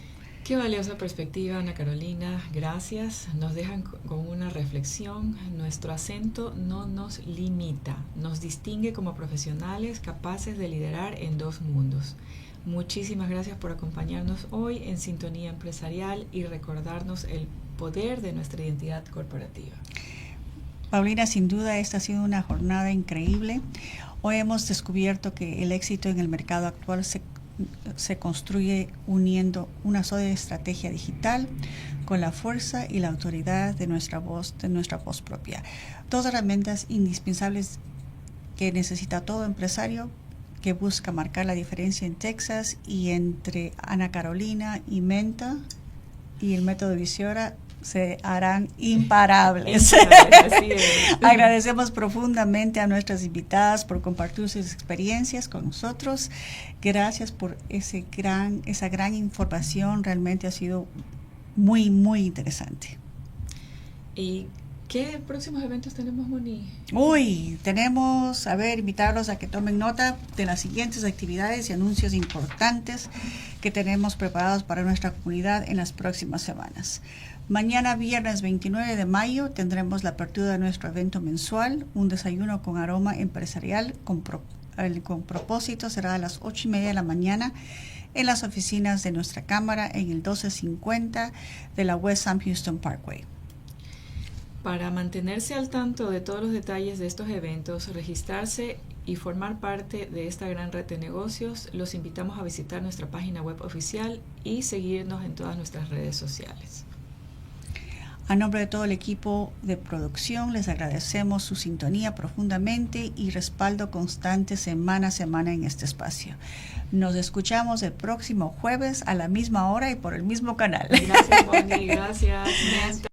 Qué valiosa perspectiva, Ana Carolina, gracias. Nos dejan con una reflexión. Nuestro acento no nos limita, nos distingue como profesionales capaces de liderar en dos mundos. Muchísimas gracias por acompañarnos hoy en Sintonía Empresarial y recordarnos el poder de nuestra identidad corporativa. Paulina, sin duda esta ha sido una jornada increíble. Hoy hemos descubierto que el éxito en el mercado actual se construye uniendo una sola estrategia digital con la fuerza y la autoridad de nuestra voz propia. Dos herramientas indispensables que necesita todo empresario que busca marcar la diferencia en Texas, y entre Ana Carolina y Menta y el método Visiora se harán imparables. Así es. Agradecemos profundamente a nuestras invitadas por compartir sus experiencias con nosotros. Gracias por esa gran información. Realmente ha sido muy, muy interesante. ¿Y qué próximos eventos tenemos, Moni? Tenemos, invitarlos a que tomen nota de las siguientes actividades y anuncios importantes que tenemos preparados para nuestra comunidad en las próximas semanas. Mañana, viernes 29 de mayo, tendremos la apertura de nuestro evento mensual, un desayuno con aroma empresarial con propósito. Será a las 8:30 de la mañana en las oficinas de nuestra Cámara en el 1250 de la West Sam Houston Parkway. Para mantenerse al tanto de todos los detalles de estos eventos, registrarse y formar parte de esta gran red de negocios, los invitamos a visitar nuestra página web oficial y seguirnos en todas nuestras redes sociales. A nombre de todo el equipo de producción, les agradecemos su sintonía profundamente y respaldo constante semana a semana en este espacio. Nos escuchamos el próximo jueves a la misma hora y por el mismo canal. Gracias, Moni. Gracias.